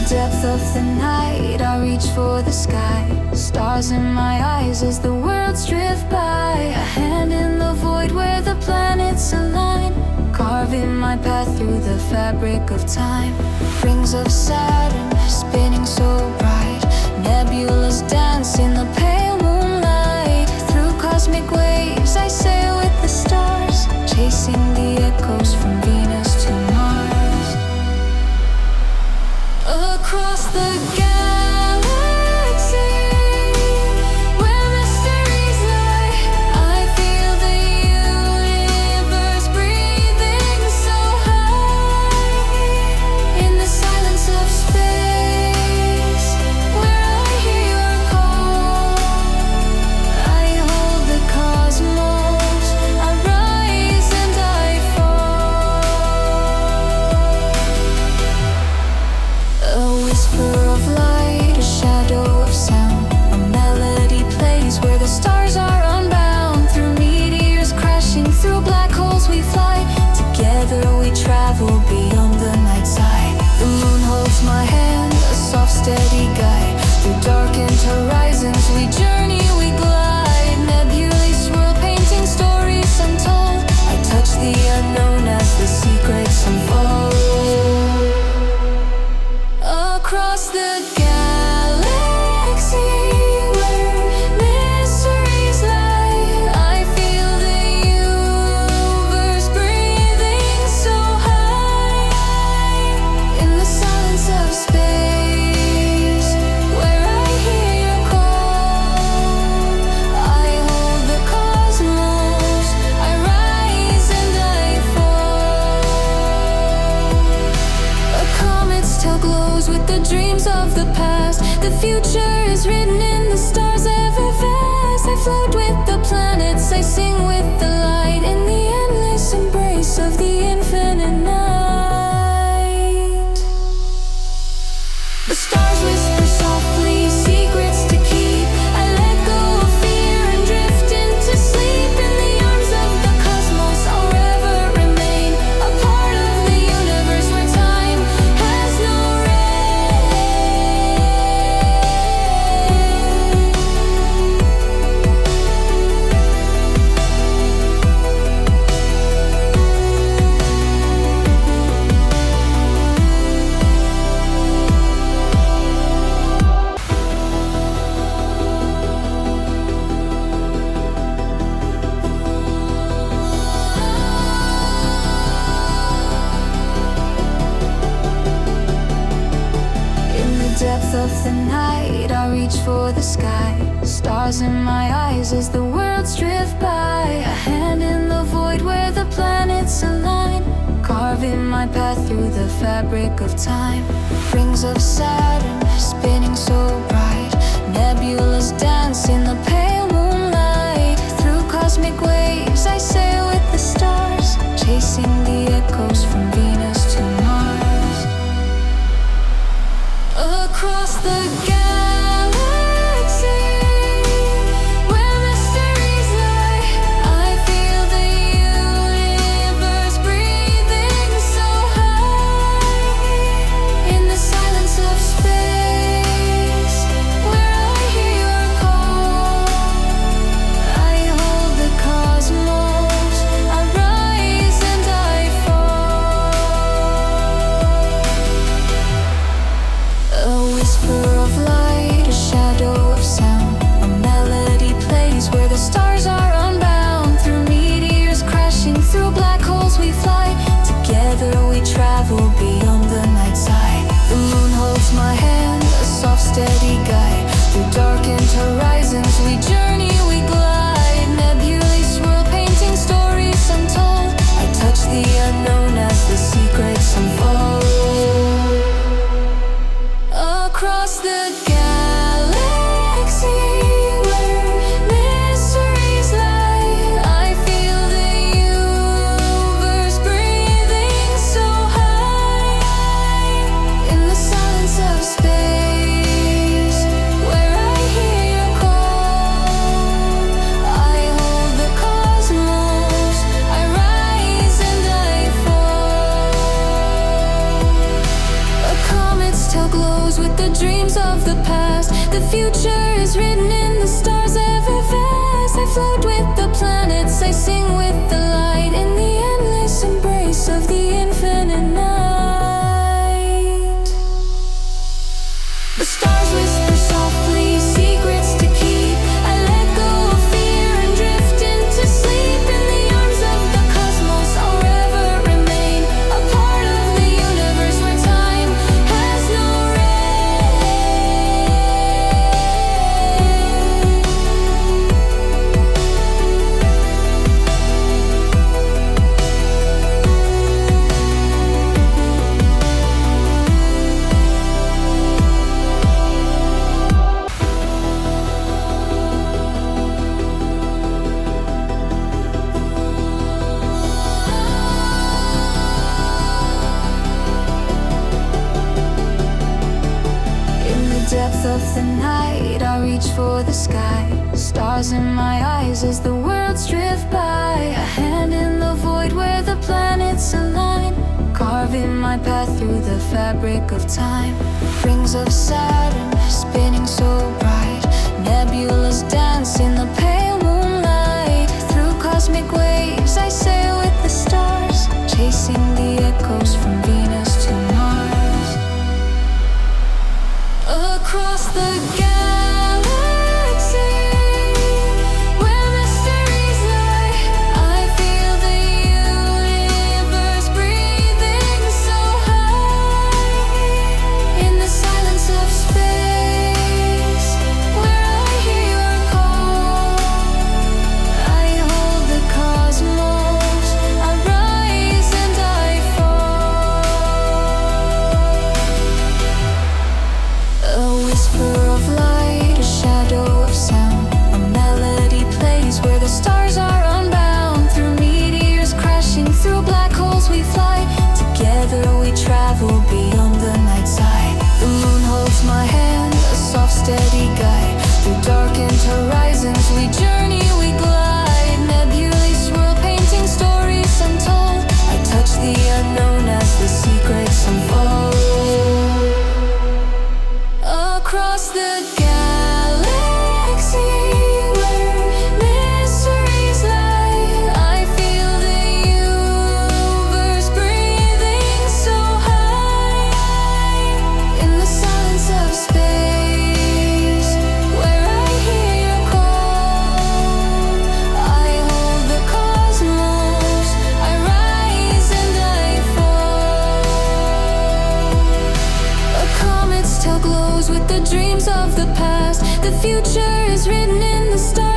depth of the night, I reach for the sky. Stars in my eyes as the worlds drift by. A hand in the void where the planets align, carving my path through the fabric of time. Rings of Saturn spinning so bright, nebulas dance in the pale moonlight. Through cosmic waves I sail with the stars, chasing the echoes from Venus to Mars. Across the galaxy, where mysteries lie, I feel the universe breathing so high. In the silence of space, where I hear your call, I hold the cosmos, I rise and I fall. A whisper of light, a shadow of sound, a melody plays where the stars are unbound. Through meteors crashing, through black holes we fly. Together we travel beyond the night side. The moon holds my hand, a soft steady guide. Through darkened horizons we journey, we glide. Nebulae swirl, painting stories untold. I touch the unknown as the secrets unfold. Across the galaxy, where mysteries lie, I feel the universe breathing so high. In the silence of space, where I hear your call, I hold the cosmos, I rise and I fall. A comet's tail glows with the dreams of the past. The future is written in the stars ever vast. I float with the planets, I sing with the light, in the endless embrace of the infinite night. The stars whisper softly, secrets to keep. I let go of fear and drift into sleep. In the arms of the cosmos I'll ever remain, a part of the universe where time has no depth of the night, I reach for the sky. Stars in my eyes as the worlds drift by. A hand in the void where the planets align, carving my path through the fabric of time. Rings of Saturn spinning so bright, nebulas dance in the pale moonlight. Through cosmic waves I sail with the stars, chasing the echoes from Venus to Mars. Across the galaxy, where mysteries lie, I feel the universe breathing so high. In the silence of space, where I hear your call, I hold the cosmos, I rise and I fall. A whisper of light, a shadow of sound, a melody plays where the stars are unbound. Through meteors crashing, through black holes we fly. Together we travel beyond the night side. The moon holds my hand, a soft steady guide. Through darkened horizons we journey, we glide. Nebulae swirl, painting stories untold. I touch the unknown as the secrets unfold. Across the galaxy, where mysteries lie, I feel the universe breathing so high. In the silence of space, where I hear your call, still glows with the dreams of the past. The future is written in the stars ever vast. I float with the planets, I sing with the light in the endless embrace of the infinite night. The stars whisper softly, secrets to keep. I let go of fear and drift into sleep. In the arms of the cosmos I'll ever remain, a part of the universe where time has no depth of the night, I reach for the sky. Stars in my eyes as the worlds drift by. A hand in the void where the planets align, carving my path through the fabric of time. Rings of Saturn spinning so bright, nebulas dance in the pale moonlight. Through cosmic waves I sail with the stars, chasing the echoes from Venus to Mars. Across the galaxy, where mysteries lie, I feel the universe breathing so high. In the silence of space, where I hear your call, I hold the cosmos, I rise and I fall. A whisper of light, a shadow of sound, a melody plays where the stars are unbound. Through meteors crashing, through black holes we fly. Together we travel beyond the night side. The moon holds my hand, a soft steady guide. Through darkened horizons we journey, we glide. Nebulae swirl, painting stories untold. I touch the unknown as the secrets unfold. Across the galaxy, where mysteries lie, I feel the universe breathing so high. In the silence of space, where I hear your call, I hold the cosmos, I rise and I fall. A comet still glows with the dreams of the past. The future is written in the stars.